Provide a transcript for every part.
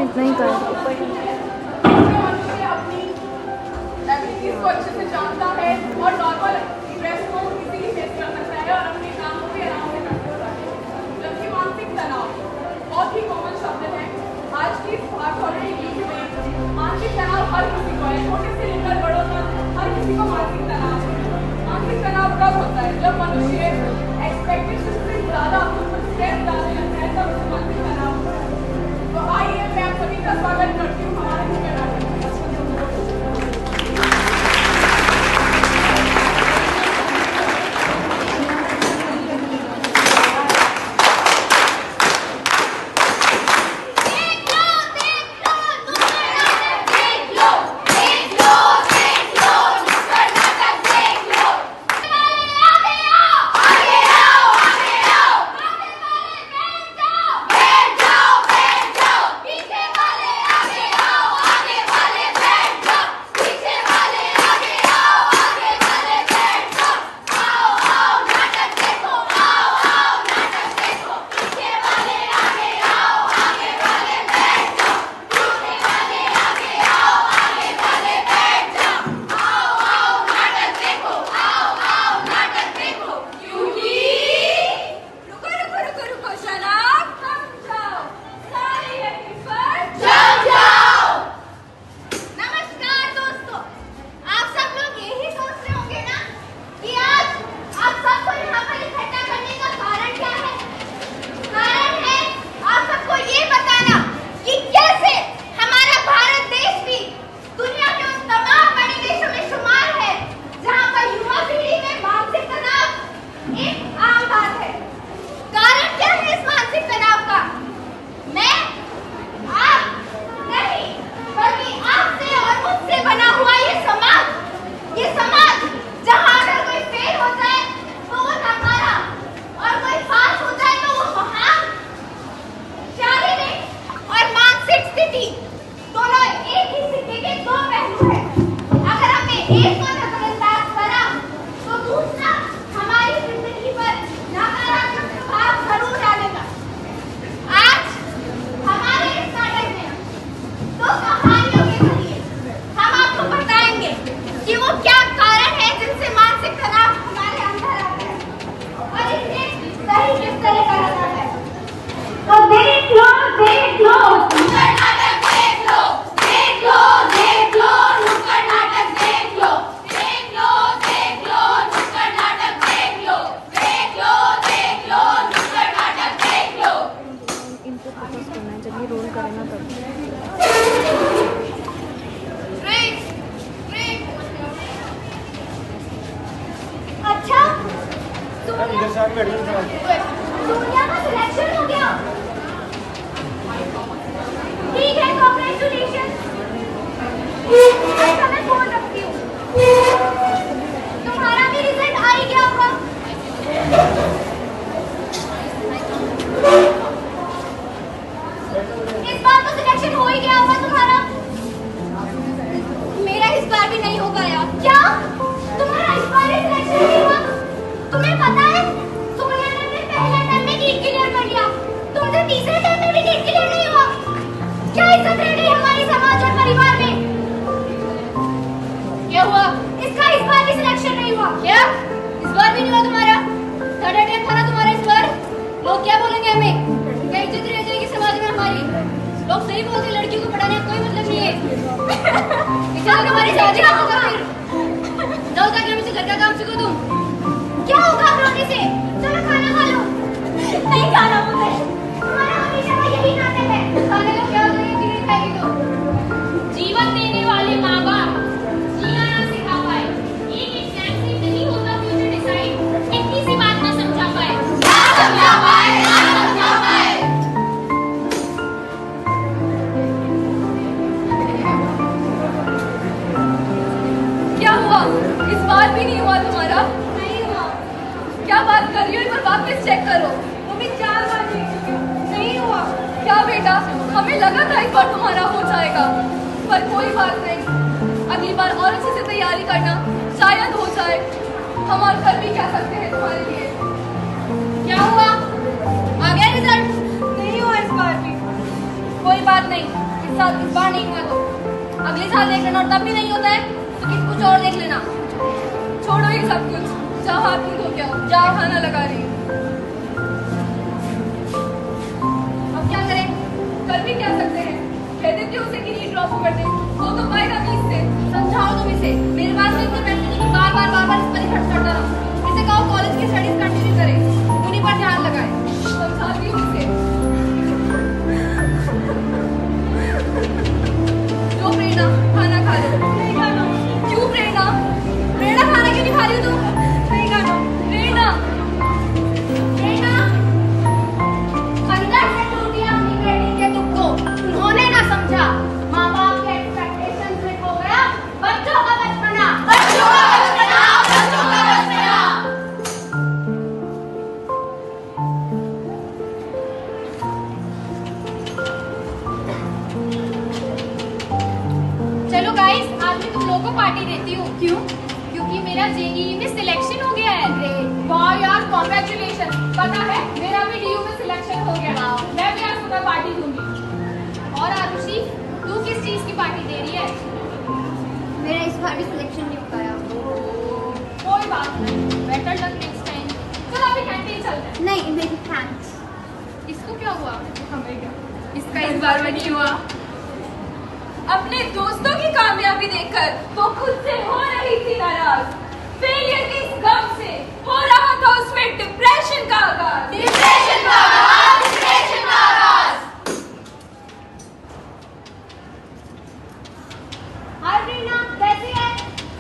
हम इतना ही करें। को अच्छे से जानता है और नॉर्मल ड्रेस को इजीली फेस कर सकता है और अपने काम को भी आराम से करते हो सकता है। जबकि मानसिक तनाव बहुत ही कॉमन शब्द है आज की भागदौड़ युग में। मानसिक तनाव हर किसी को है, छोटे से लेकर बड़ों तक हर किसी को मानसिक तनाव है। मानसिक तनाव कब होता है? जब मनुष्य एक्सपेक्टेशन से ज़्यादा कुछ स्ट्रेस डालने लगता है तब उसे मानसिक तनाव होता है। तो आइए मैं आप सभी का स्वागत करती हूँ हमारे मुख्य नाटक में। दुनिया का सिलेक्शन हो गया। ठीक है, कांग्रेचुलेशन। ऐसा मैं बोल रखती हूँ। तुम्हारा भी रिजल्ट आ ही गया होगा। इस बार तो सिलेक्शन हो ही गया होगा तुम्हारा। मेरा इस बार भी नहीं हो पाया। क्या तुम्हारा इस बार भी सिलेक्शन नहीं हुआ? तुम्हें पता है सोनिया ने पहले टर्म में नीट क्लियर कर लिया, तुमसे तीसरे टर्म में भी नीट क्लियर नहीं हुआ। क्या इज्जत रह गई हमारे समाज और परिवार में? क्या हुआ? इसका इस बार भी सिलेक्शन नहीं हुआ। क्या इस बार भी नहीं हुआ तुम्हारा? थर्ड अटेम्प्ट था ना तुम्हारा इस बार? लोग क्या बोलेंगे हमें? क्या इज्जत रह जाएगी समाज में हमारी? लोग सही बोलते हैं, लड़कियों को पढ़ाने का कोई मतलब नहीं है। इज्जत हमारी शादी का होगा फिर। जाओ जाके मुझे घर का काम सीखो तुम। क्या होगा रोने से? चलो खाना खा लो। नहीं खाना मुझे। तुम्हारा हमेशा का यही नाटक है। खाने को क्या होगा ये नहीं खाएगी तो? जीवन देने वाले माँ बाप जीना ना सिखा पाए, एक एग्जाम से नहीं होता फ्यूचर डिसाइड, इतनी सी बात ना समझा पाए, ना समझा पाए, ना समझा पाए। क्या हुआ? इस बार भी नहीं हुआ तुम्हारा? नहीं हुआ। क्या बात कर रही हो? एक बार वापस चेक करो। वो भी 4 बार देख चुकी हूँ, नहीं हुआ। क्या बेटा, हमें लगा था इस बार तुम्हारा हो जाएगा, पर कोई बात नहीं। अगली बार और अच्छे से तैयारी करना, शायद हो जाए। हम और घर भी कह सकते हैं तुम्हारे लिए। क्या हुआ? आ गया रिजल्ट? नहीं हुआ इस बार भी। कोई बात नहीं, इस बार नहीं हुआ तो अगले साल देख लेना, और तब भी नहीं होता है तो कुछ और देख लेना। छोड़ो ये सब कुछ, जाओ हाथ मुंह धो के आओ, जाओ खाना लगा रही हूँ। अब क्या करें? कर भी क्या सकते हैं, कह देते उसे कि नहीं ड्रॉप कर दे, वो तो पाएगा भी इससे। समझाओ तुम इसे, मेरे पास तो इतने पैसे नहीं, बार बार इस पर ही खर्च करता रहा। इसे कहो कॉलेज की स्टडीज कंटिन्यू करे, उन्हीं पर ध्यान लगाए। समझाती हूँ इसे। लो प्रेरणा, खाना खा लो। नहीं खाना। क्यों प्रेरणा? प्रेरणा खाना क्यों नहीं खा रही हो तुम? नहीं खाना। प्रेरणा, प्रेरणा अंदर से टूटी अपनी बेटी के दुख को उन्होंने ना समझा। माँ बाप के एक्सपेक्टेशंस में खो गया बच्चों का बचपना, बच्चों का बचपना, बच्चों का बचपना। चलो गाइस, आज मैं तुम लोगों को पार्टी देती हूँ। क्यों? क्योंकि मेरा जेईई में सिलेक्शन हो गया है। वाह यार, कॉन्ग्रेचुलेशन। पता है मेरा भी डीयू में सिलेक्शन हो गया। मैं भी आज तुम्हें पार्टी दूंगी। और आरुषि, तू किस चीज की पार्टी दे रही है? मेरा इस बार भी सिलेक्शन नहीं हो पाया। कोई बात नहीं, बेटर लक नेक्स्ट टाइम। चलो अभी कैंटीन चलते हैं। नहीं, मेरी थैंक्स। इसको क्या हुआ? हमें क्या, इसका इस बार में नहीं हुआ। अपने दोस्तों की कामयाबी देखकर वो खुद से हो रही थी नाराज। फेलियर के इस गम से हो रहा था उसमें डिप्रेशन का आगाज। डिप्रेशन का आगाज, डिप्रेशन का आगाज। हाय प्रेरणा, कैसी है?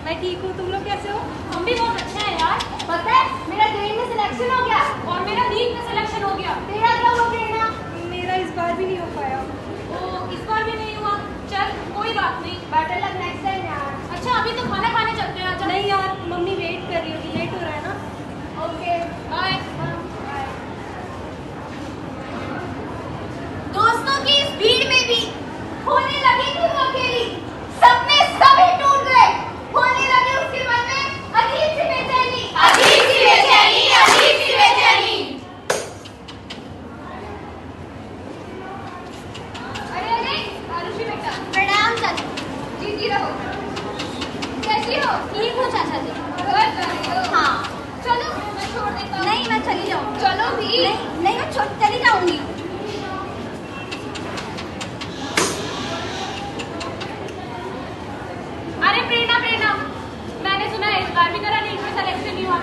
मैं ठीक हूँ, तुम लोग कैसे हो? हम भी बहुत अच्छे हैं यार। पता है मेरा जेईई में सिलेक्शन हो गया। और मेरा नीट में सिलेक्शन हो गया। तेरा क्या हुआ प्रेरणा? मेरा इस बार भी नहीं हो पाया। ओ, इस बार भी नहीं हुआ। चल कोई बात नहीं। बेटर लक नेक्स्ट टाइम यार। अच्छा अभी तो खाना खाने चलते हैं। अच्छा नहीं यार, मम्मी वेट कर रही होगी, लेट हो रहा है ना। Okay bye. दोस्तों की इस भीड़ में भी होने लगी थी वो अकेली। सपने सभी टूट गए, होने लगी उसके मन में अजीब सी बेचैनी, अजीब सी बेचैनी, अजीब सी बेचैनी। अरे अरे आरुषि बेटा, प्रणाम चाचा। जीती रहो। कैसी हो? ठीक हूँ चाचा जी। घर जा रही हो? हाँ। चलो मैं छोड़ देता हूँ। नहीं, मैं चली जाऊंगी। चलो भी। नहीं, मैं चली जाऊंगी। अरे प्रेरणा, मैंने सुना है इस बार भी तेरा नीट में सिलेक्शन नहीं हुआ।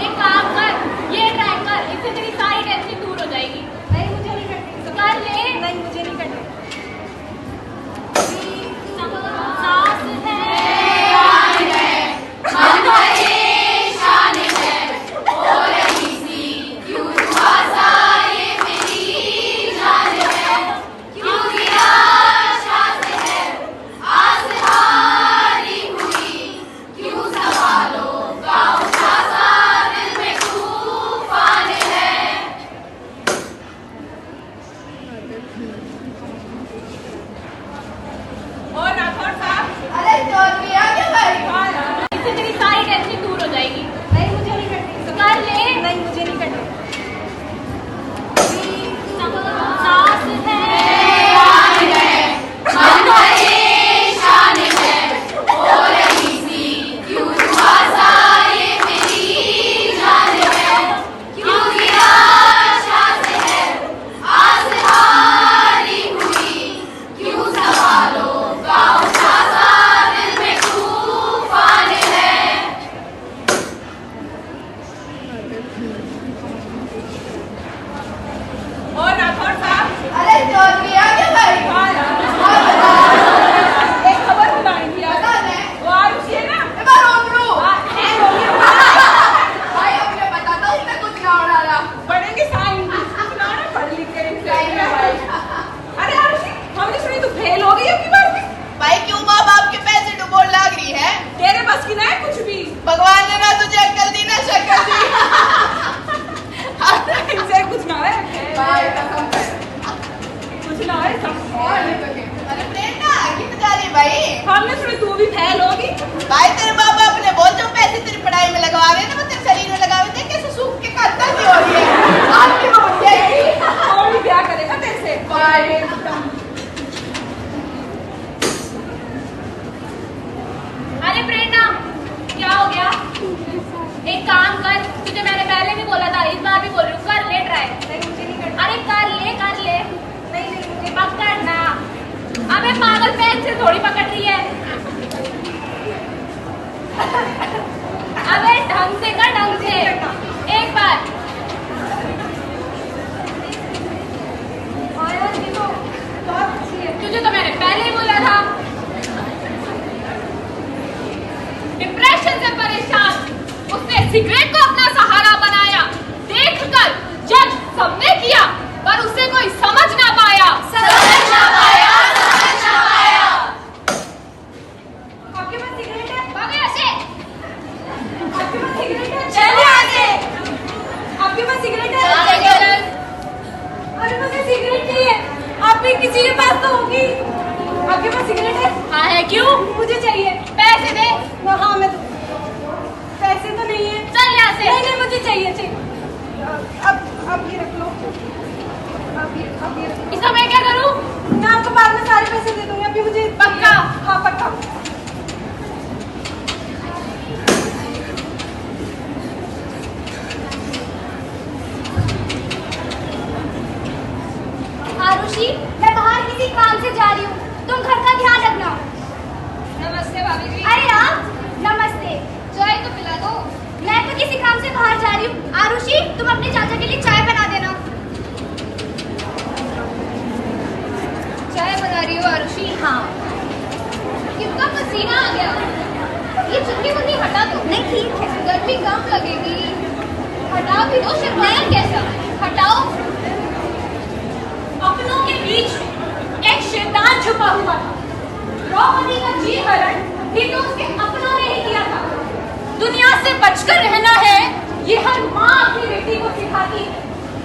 एक काम कर, ये ट्राई कर, इससे तेरी सारी टेंशन दूर हो जाएगी। नहीं, मुझे नहीं करनी। कर ले। नहीं, मुझे नहीं करना। सास है शान है, हो रही सी क्यों आसा ये मेरी तुझे मैंने पहले भी बोला था, इस बार भी बोल रही हूँ, कर ले ट्राई। नहीं मुझे नहीं करना। अरे कर ले नहीं नहीं मुझे पकड़ना। अबे पागल, पेन से थोड़ी पकड़ रही है। अबे ढंग से कर, ढंग से एक बार। हाँ यार ये तो बहुत अच्छी है। तुझे तो मैंने पहले ही बोला था। डिप्रेशन से परेशान उसने सिगरेट को अपना सहारा बनाया, देखकर जज सबने किया पर उसे कोई समझ ना पाया। आपके पास सिगरेट है? भागे ऐसे। आपके पास सिगरेट है? चल आगे। आपके पास सिगरेट है? आगे चल। अरे मुझे सिगरेट नहीं है। आप भी किसी के पास तो होगी। आपके पास सिगरेट है? हाँ है, क्यों? मुझे चाहिए। पैसे दे। हाँ मैं तो पैसे तो नहीं है। चल यहाँ से। नहीं नहीं मुझे चाहिए। अब ये रख लो। आप ये रख लो। इसका मैं क्या करूँ? मैं आपको बाद में सारे पैसे दे दूंगी। अभी मुझे पक्का? हाँ पक्का। आरुषि, मैं बाहर किसी काम से जा रही हूँ, तुम घर का ध्यान रखना। नमस्ते भाभी जी। अरे आप, नमस्ते। चाय तो पिला दो। मैं तो किसी काम से बाहर जा रही हूँ। आरुषि, तुम अपने चाचा के लिए चाय बना देना। चाय बना रही हो आरुषि? हाँ। कितना पसीना आ गया। ये चुन्नी मुन्नी हटा दो। नहीं ठीक है। गर्मी कम लगेगी। हटा भी दो, शर्माना कैसा? हटाओ। अपनों के बीच एक शैतान छुपा हुआ था। द्रौपदी का जी हरण भी तो उसके अपनों ने ही किया था। दुनिया से बचकर रहना है, ये हर माँ अपनी बेटी को सिखाती है,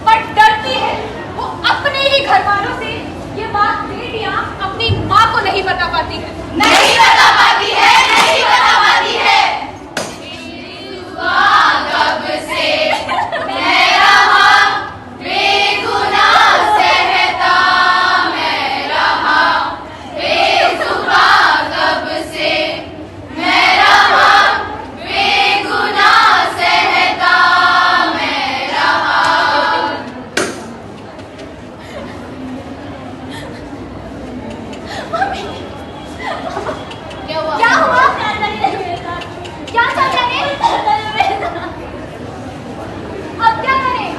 पर डरती है वो अपने ही घर वालों से। ये बात बेटियां अपनी माँ को नहीं बता पाती है। नहीं बता पाती है, नहीं बता पाती है। कब से मैं रहा बेगुनाह सहता, मैं रहा बेजुबां कब से, मैं रहा बेगुनाह सहता, मैं रहा। क्या हुआ? क्या हुआ? क्या चल रहा है? अब क्या करें?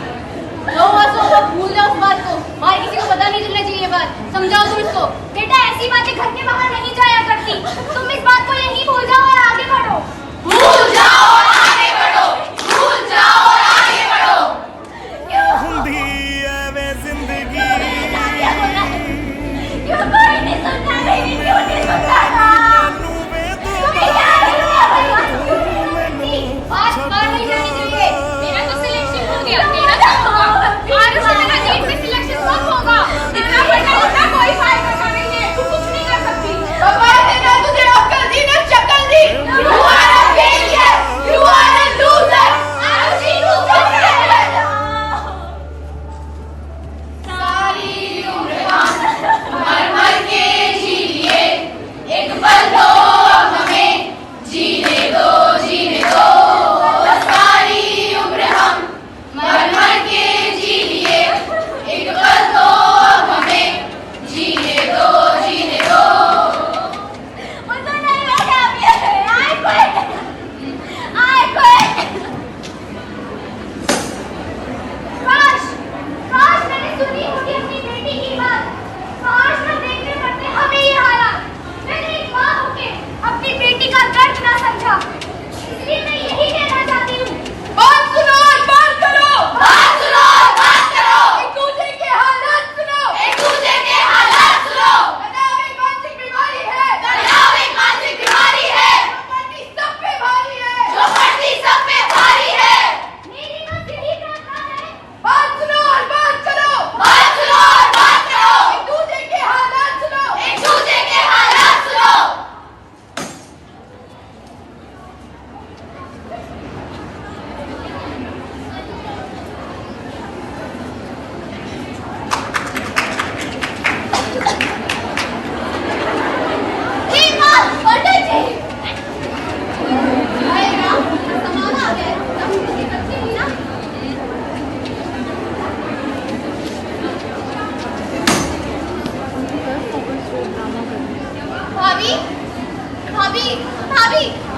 भूल जाओ उस बात को। बाहर किसी को पता नहीं चलना चाहिए ये बात। समझाओ तुम इसको। बेटा ऐसी बातें घर के बाहर नहीं जाया करती। तुम इस बात को यहीं भूल जाओ और आगे बढ़ो। भूल जाओ और आगे बढ़ो। भूल जाओ और आगे बढ़ो। ਹੁੰਦੀ ਐਵੇਂ ਜ਼ਿੰਦਗੀ क्यों कोई नहीं सुनता? नहीं क्यों नहीं सुनता? ਮੈਨੂੰ ਵੇ तुम्हें क्या बात बाहर नहीं जानी चाहिए। मेरा तो सिलेक्शन हो गया, तेरा क्या होगा? आरुषि मेरा नीट में सिलेक्शन कब होगा? इतना पढ़ना लिखना कोई फायदा का नहीं है। तू कुछ नहीं कर सकती। पापा ने ना तुझे अक्ल दी ना शक्ल दी।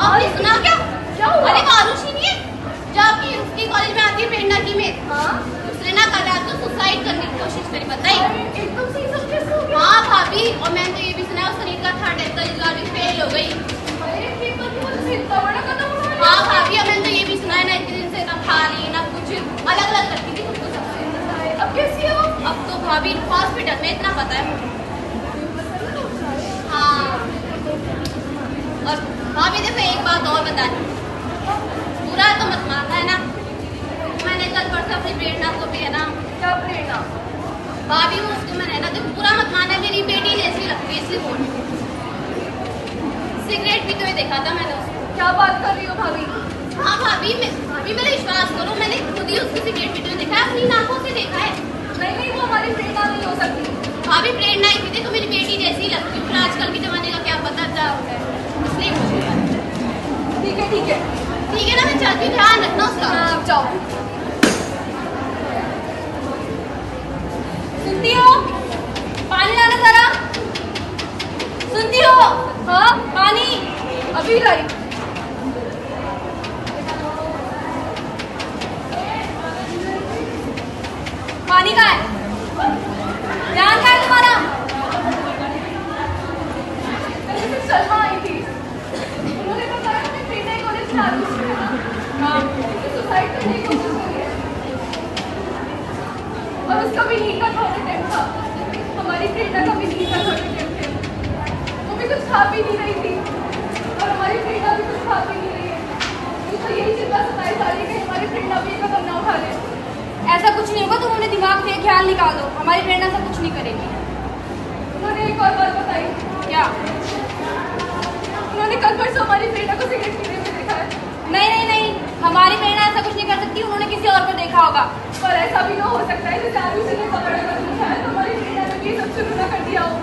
आपने सुना क्या? अरे वो आरुषि नहीं है जो आपकी उसकी कॉलेज में आती है प्रेरणा की में। उसने ना कल रात को सुसाइड करने की कोशिश करी, बताई? एकदम से ये सब कैसे हो गया? हाँ भाभी, और मैंने तो ये भी सुना है उस नीट का थर्ड टेस्ट का रिजल्ट भी फेल हो गई। अरे फिर तो तुम इतना बड़ा कदम उठा लिया। हाँ भाभी, और मैंने तो ये भी सुना है ना इतने दिन से ना खा रही ना कुछ, अलग अलग करती थी खुद को सबसे। अब कैसी हो? अब तो भाभी हॉस्पिटल में, इतना पता है। हाँ, और भाभी देखो एक बात और बतानी, बुरा तो मत मानना है ना, मैंने कल परसों अपनी प्रेरणा को भी है ना, क्या प्रेरणा? भाभी उसको मैंने ना देखो बुरा मत मानना, मेरी बेटी जैसी लगती है इसलिए बोल रही हूँ। सिगरेट भी तो देखा था मैंने उसको। क्या बात कर रही हो भाभी? हाँ भाभी मेरा विश्वास करो, मैंने खुद ही उसको सिगरेट पीते हुए देखा है, अपनी आंखों से देखा है। नहीं वो हमारी प्रेरणा नहीं हो सकती। भाभी प्रेरणा ही थी, देखो मेरी बेटी जैसी लगती है, फिर आजकल के जमाने का क्या पता क्या होता है, इसलिए मुझे ठीक है ठीक है ठीक है ना, मैं चलती हूँ, ध्यान रखना उसका। हाँ आप जाओ। सुनती हो? पानी लाना जरा। सुनती हो? हाँ पानी। अभी लाई। पानी का है, ध्यान का है तुम्हारा? शर्मा आई थी, उन्होंने बताया कि प्रेरणा कॉलेज में आरुषि है ना, हाँ सुसाइड करने की कोशिश करी है और उसका भी नीट का थर्ड अटेम्प्ट था। हमारी प्रेरणा का भी नीट का थर्ड अटेम्प्ट है। वो भी कुछ खा पी नहीं रही थी और हमारी प्रेरणा भी कुछ खा पी नहीं रही है। मुझे यही चिंता सताई जा रही है कि हमारी प्रेरणा भी एक कदम ना उठा ले। ऐसा कुछ नहीं होगा, तुम उन्हें दिमाग से ख्याल निकाल दो, हमारी प्रेरणा से कुछ नहीं करेगी। उन्होंने एक और बात बताई। क्या? उन्होंने कल परसों हमारी प्रेरणा को सिगरेट पीते हुए देखा है। नहीं, हमारी प्रेरणा ऐसा कुछ नहीं कर सकती, उन्होंने किसी और को देखा होगा। पर ऐसा भी ना हो सकता है जैसे आरुषि ने पकड़ कर लिखा है तो हमारी प्रेरणा ने भी ये सब शुरू ना कर दिया हो।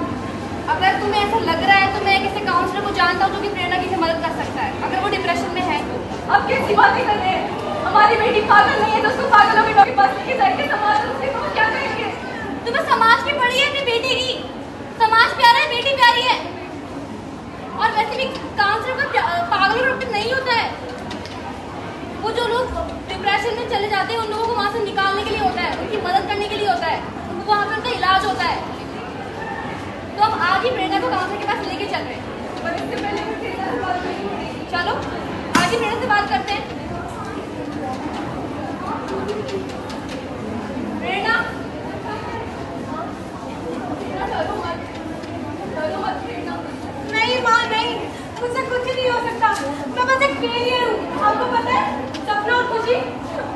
अगर तुम्हें ऐसा लग रहा है तो मैं किसी काउंसलर को जानता हूँ जो कि प्रेरणा की से मदद कर सकता है, अगर वो डिप्रेशन में है तो। अब कैसी बातें कर रहे हैं? हमारी बेटी पागल नहीं है तो उसको पागलों के डॉक्टर के पास लेके जाएंगे, समाज उसके तो क्या करेंगे? तुम्हें समाज की पड़ी है अपनी बेटी की, समाज प्यारा है, बेटी प्यारी है। और वैसे भी काउंसलर का पागलों का डॉक्टर नहीं होता है, वो जो लोग डिप्रेशन में चले जाते हैं उन लोगों को वहाँ से निकालने के लिए होता है, उनकी मदद करने के लिए होता है, उनको वहाँ पे उनका इलाज होता है। तो हम आज ही प्रेरणा को काउंसलर के पास लेके चल रहे हैं। पर इससे पहले मैं प्रेरणा से बात नहीं हुई। चलो आज ही प्रेरणा से बात करते हैं। प्रेरणा, डरो मत प्रेरणा। नहीं माँ नहीं, मुझसे कुछ नहीं हो सकता, मैं बस एक फेलियर हूँ। आपको पता है सपना और खुशी,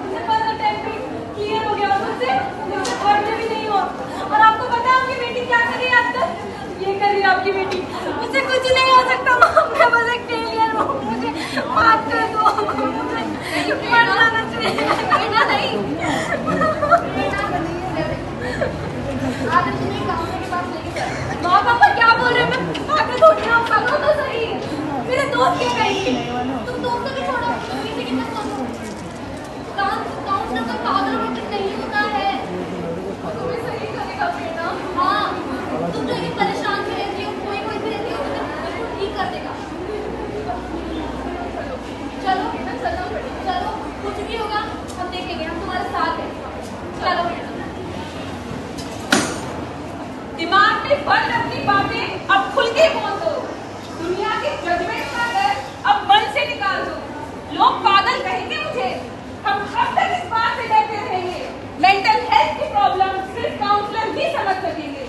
मुझे फर्स्ट अटेम्प्ट भी क्लियर हो गया और मुझसे थर्ड में भी नहीं हुआ। और आपको पता है आपकी बेटी क्या कर रही है आजकल? ये कर रही है आपकी बेटी, मुझसे कुछ नहीं हो सकता माँ, मैं बस एक फेलियर हूँ, मुझे माफ कर दो, मुझे मर जाना चाहिए। प्रेरणा नहीं, आज तुम्हें काउंसलर के पास लेके चल। माँ पापा क्या बोल रहे हैं? मैं पागल हो गया, पागल तो सही, मेरे दोस्त क्या कहेंगे? तुम दोस्तों को छोड़ो, तुम किसी की मत सुनो। काउंसलर कोई पागल डॉक्टर नहीं होता है। तुम्हें सही करेगा प्रेरणा। हाँ, तुम जो ये परेशान भी रहती हो, कोई भी रहती हो, तो ठीक कर देगा। चलो चलो, कुछ भी होगा हम देखेंगे, हम तुम्हारे साथ हैं। चलो दिमाग में बंद अपनी बातें अब खुल के बोल दो। दुनिया के जजमेंट का डर अब मन से निकाल दो। लोग पागल कहेंगे मुझे, हम कब तक इस बात से डरते रहेंगे? मेंटल हेल्थ की प्रॉब्लम सिर्फ काउंसलर भी समझ सकेंगे।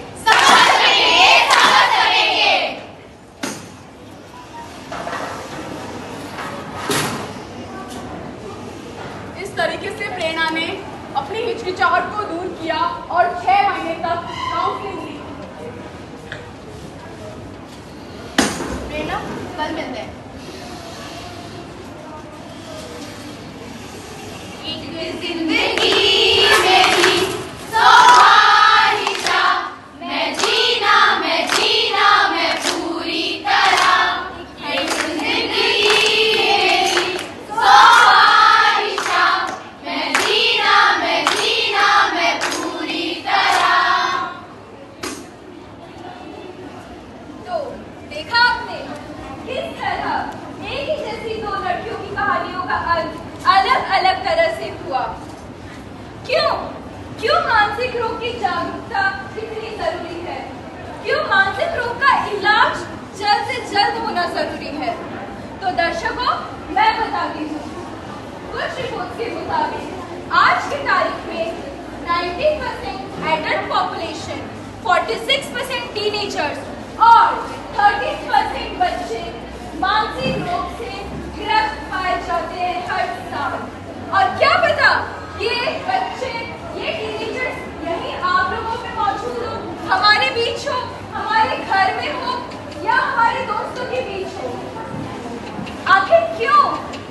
इस तरीके से प्रेरणा ने अपनी हिचकिचाहट को दूर किया और 6 महीने तक काउंसलिंग ली। प्रेरणा, कल मिलते हैं। एक जिंदगी मेरी सौभाग्यशा, मैं जीना मैं पूरी तरह। एक जिंदगी मेरी सौभाग्यशा, मैं जीना मैं पूरी तरह। तो देखा आपने किस तरह एक ही जैसे का अंत अलग अलग तरह से हुआ। क्यों मानसिक रोग की जागरूकता इतनी जरूरी है? क्यों मानसिक रोग का इलाज जल्द से जल्द होना जरूरी है? तो दर्शकों, मैं बताती हूँ। कुछ रिपोर्ट्स के मुताबिक आज की तारीख में 90% एडल्ट पॉपुलेशन, 46% टीनेजर्स और 30% बच्चे मानसिक रोग से ग्रस्त पाए जाते हैं हर साल। और क्या पता ये बच्चे, ये टीनेजर्स यही आप लोगों में मौजूद हो, हमारे बीच हो, हमारे घर में हो या हमारे दोस्तों के बीच हो। आखिर क्यों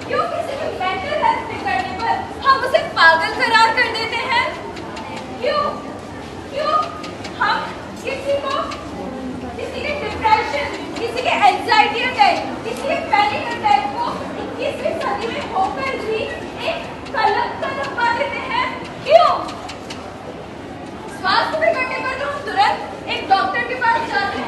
किसी के मेंटल हेल्थ बिगड़ने पर हम उसे पागल करार कर देते हैं? क्यों हम किसी के डिप्रेशन, किसी के एंजाइटी अटैक, किसी के पैनिक अटैक को 21वीं सदी में होकर भी एक कलंक का लगा देते हैं? क्यों? स्वास्थ्य बिगड़ने पर तो हम तुरंत एक डॉक्टर के पास जाते हैं